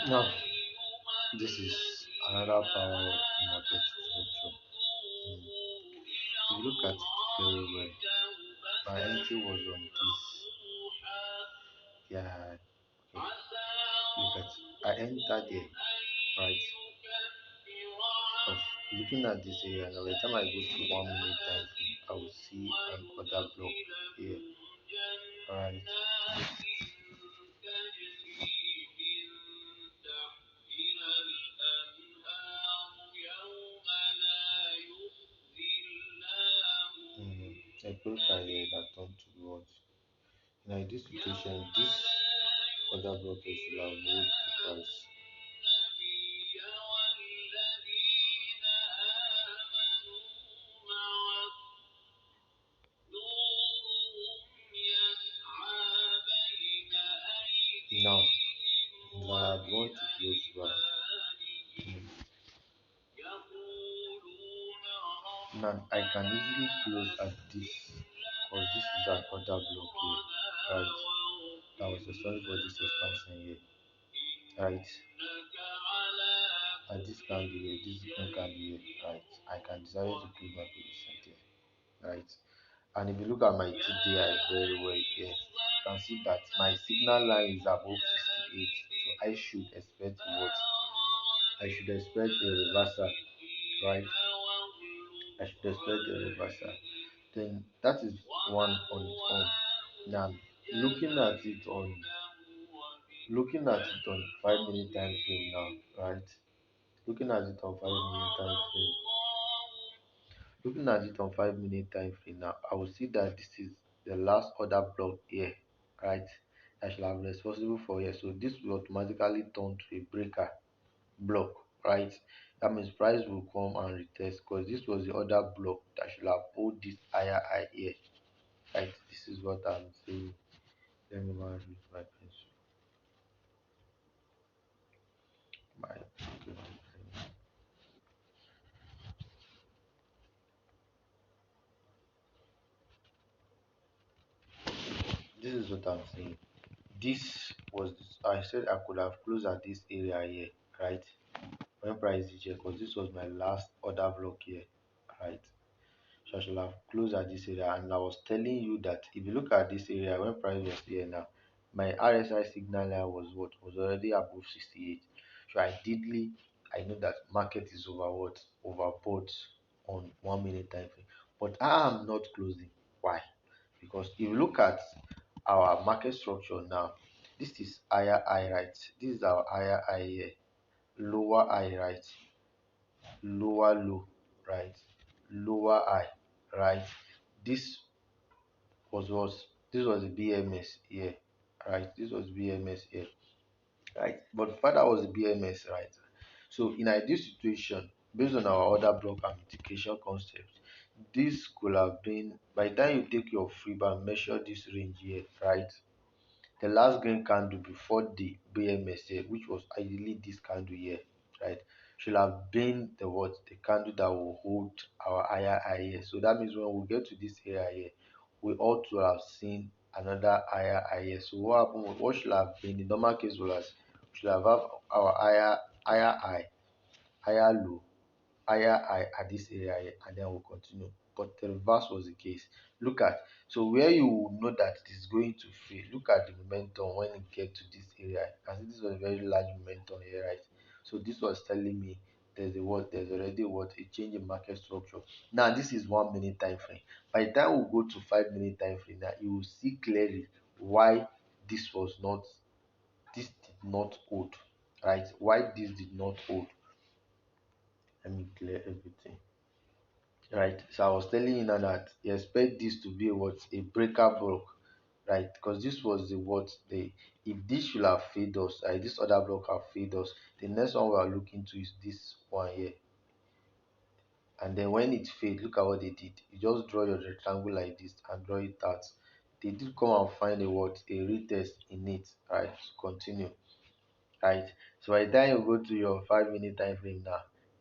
Now, this is another power of market structure. Mm. If you look at it very well, my entry was on this. Yeah, okay. Look at I entered there, right? Because looking at this area now, by the time I go to 1 minute time frame, I will see an order block here, right? A broker here that turned to what? Now in this situation, this order block here should have moved the price. Now, if I had want to close back, now I can easily close at this because this is an order block here, right? That was the sorry for this expansion here, right? And this candle here, this green candle here, right? I can decide to close my position there, right? And if you look at my TDI very well here, you can see that my signal line is above 68. So I should expect what? I should expect a reversal, right? I should expect a reversal. Then that is one on its own. Now looking at it on 5 minute time frame now, right? Looking at it on 5 minute time frame. Looking at it on 5 minute time frame now, I will see that this is the last order block here, right? I shall have responsible for here. So this will automatically turn to a breaker block, right? That means price will come and retest because this was the other block that should have hold this higher high here, right? This is what I'm saying. Let me mark with my pencil. My this is what I'm saying. This was I said I could have closed at this area here, right? When price is here, because this was my last order block here, right? So I should have closed at this area, and I was telling you that if you look at this area when price was here now, my RSI signal line was what was already above 68. So ideally, I know that market is over what overbought on 1 minute time frame, but I am not closing. Why? Because if you look at our market structure now, this is higher high, right? This is our higher high here, lower high, right? Lower low, right? Lower high, right? This this was the BMS here, right? This was BMS here, right? But further was the BMS, right? So in ideal situation, based on our order block and mitigation concept, this could have been by the time you take your free bar, measure this range here, right? The last green candle before the BMS here, which was ideally this candle here, right, should have been the what the candle that will hold our higher high here. So that means when we get to this area here, we ought to have seen another higher high here. So what happened? What should have been the normal case was should have our higher high, higher low, higher high at this area here, and then we'll continue. But the reverse was the case. Look at so where you will know that it is going to fail. Look at the momentum when it get to this area. I think this was a very large momentum here, right? So this was telling me there's already what a change in market structure. Now this is 1 minute time frame. By the time we go to 5 minute time frame, now you will see clearly why this was not this did not hold, right? Why this did not hold. Let me clear everything. Right, so I was telling you now that you expect this to be what a breaker block, right? Because this was the what the if this should have failed us, this other block have failed us, the next one we are looking to is this one here. And then when it failed, look at what they did. You just draw your rectangle like this and draw it out. They did come and find a what a retest in it, right? To continue, right? So by the time you go to your 5 minute time frame now,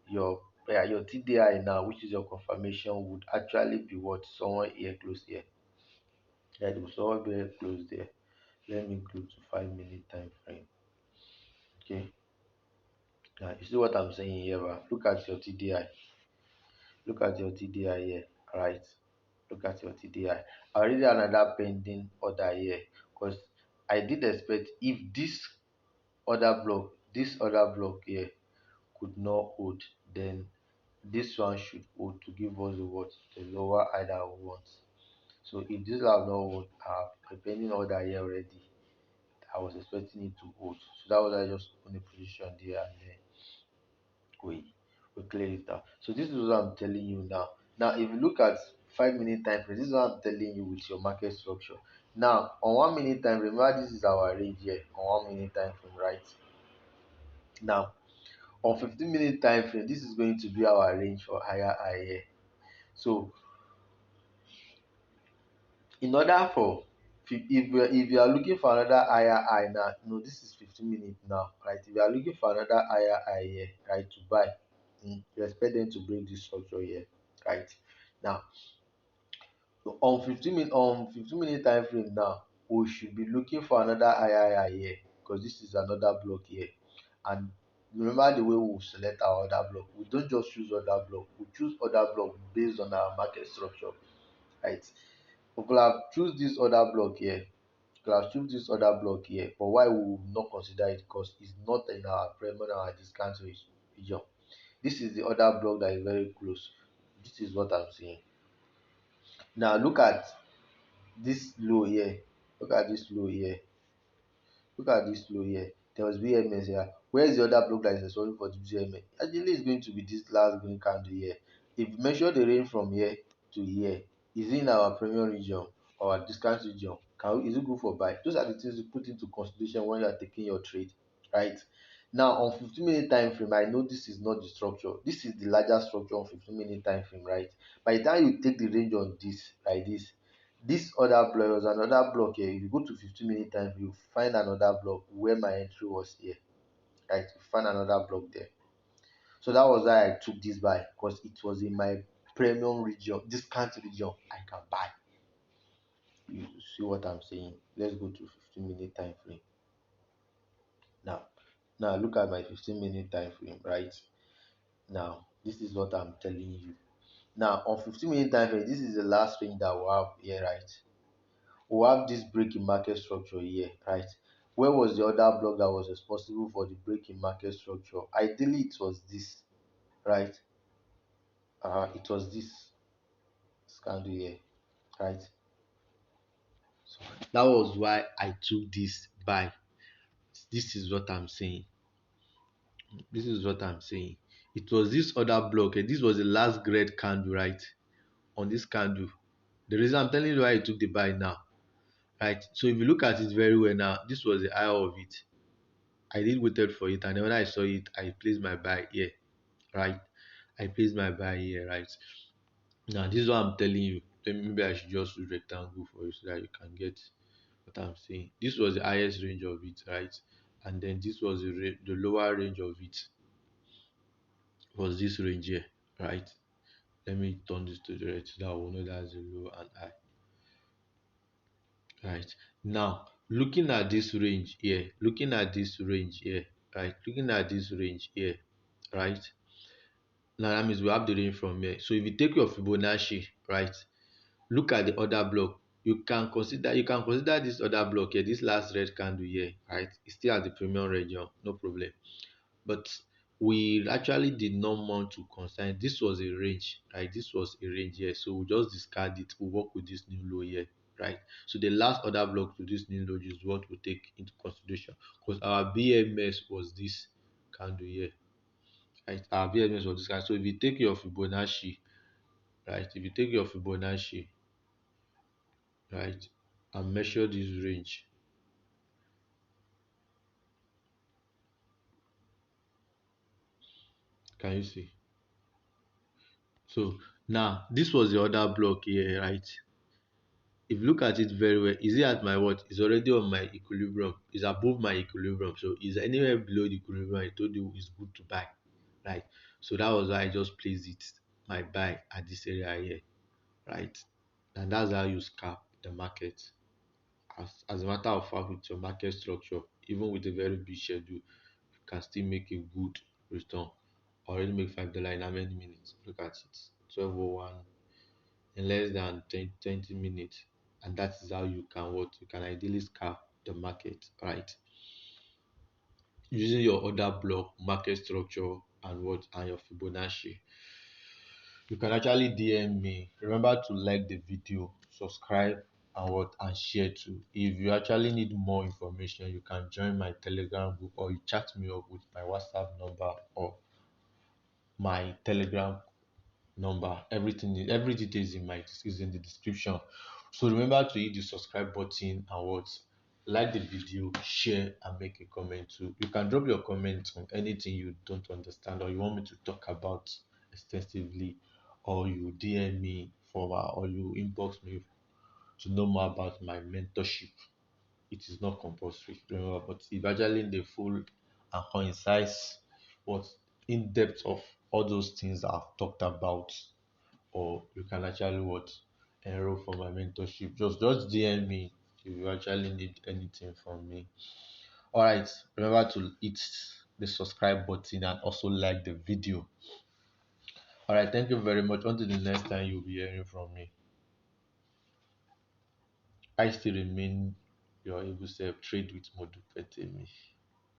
your your TDI now, which is your confirmation, would actually be what somewhere here close here. Yeah, it will somewhere be here close there. Let me go to 5 minute time frame. Okay. Now you see what I'm saying here, ba? Look at your TDI. Look at your TDI here, right? Look at your TDI. I already another pending order here because I did expect if this other block here could not hold, then this one should hold to give us the what the lower either we want. So if this have not hold, I have a pending order here already. I was expecting it to hold. So that was I just put a position there and then we we clear it out. So this is what I'm telling you now. Now if you look at 5 minute time frame, this is what I'm telling you with your market structure. Now on 1 minute time frame, remember this is our range here on 1 minute time frame, right? Now on 15 minute time frame, this is going to be our range for higher high here. So in order for if you are looking for another higher high now, no, this is 15 minutes now, right? If you are looking for another higher high here, right, to buy, you expect them to break this structure here, right? Now on 15 minute time frame now, we should be looking for another higher high here because this is another block here. And remember the way we select our other block, we don't just choose other block, we choose other block based on our market structure, right? We could have choose this other block here, could have choose this other block here, but why we will not consider it? Because it's not in our premium our discount region. This is the other block that is very close. This is what I'm saying. Now look at this low here. Look at this low here. Look at this low here. There was BMS here. Where is the other block that is responsible for the BMS? Actually, it's going to be this last green candle here. If you measure the range from here to here, is it in our premium region or our discount region? Is it good for buy? Those are the things you put into consideration when you are taking your trade, right? Now on 15 minute time frame, I know this is not the structure. This is the larger structure on 15 minute time frame, right? By the time you take the range on this, like this other block was another block here. If you go to 15 minute time, you find another block where my entry was here. Right, you find another block there. So that was why I took this buy because it was in my premium region, discount region. I can buy. You see what I'm saying? Let's go to 15 minute time frame. Now, now look at my 15 minute time frame, right? Now, this is what I'm telling you. Now, on 15 minute time frame, this is the last range that we have here, right? We have this break in market structure here, right? Where was the other block that was responsible for the break in market structure? Ideally, it was this, right? It was this candle here, right? So that was why I took this buy. This is what I'm saying. This is what I'm saying. It was this other block, and this was the last red candle, right? On this candle. The reason I'm telling you why I took the buy now, right? So if you look at it very well now, this was the eye of it. I did waited for it, and then when I saw it, I placed my buy here, right? I placed my buy here, right? Now this is what I'm telling you. Then maybe I should just use rectangle for you so that you can get what I'm saying. This was the highest range of it, right? And then this was the lower range of it was this range here, right? Let me turn this to the right so that we'll know that's the low and high, right? Now looking at this range here, looking at this range here, right? Looking at this range here, right? Now that means we have the range from here. So if you take your Fibonacci, right, look at the other block. You can consider this other block here, this last red candle here, right? It's still at the premium region, no problem. But we actually did not want to consign. This was a range, right? This was a range here. So we just discard it. We work with this new low here, right? So the last other block to this new low is what we take into consideration because our BMS was this candle here, right? Our BMS was this candle. So if you take your Fibonacci, right? If you take your Fibonacci, right, and measure this range, can you see? So now this was the other block here, right? If you look at it very well, is it at my what? It's already on my equilibrium. It's above my equilibrium. So is anywhere below the equilibrium I told you is good to buy, right? So that was why I just placed it, my buy at this area here, right? And that's how you scalp the market. As a matter of fact, with your market structure, even with a very big schedule, you can still make a good return. Already make $5 in how many minutes? Look at it. 12:01 in less than 20 minutes. And that is how you can what? You can ideally scalp the market, right? Using your order block, market structure, and what and your Fibonacci. You can actually DM me. Remember to like the video, subscribe, and what and share too. If you actually need more information, you can join my Telegram group or you chat me up with my WhatsApp number or my Telegram number. Every details in my is in the description. So remember to hit the subscribe button and what like the video, share, and make a comment too. You can drop your comment on anything you don't understand or you want me to talk about extensively, or you DM me or you inbox me to know more about my mentorship. It is not compulsory, remember, but if actually the full and concise what in depth of all those things I've talked about, or you can actually what enroll for my mentorship. Just DM me if you actually need anything from me. All right, remember to hit the subscribe button and also like the video. All right, thank you very much. Until the next time you'll be hearing from me. I still remain your able self. Trade with Modupetemi.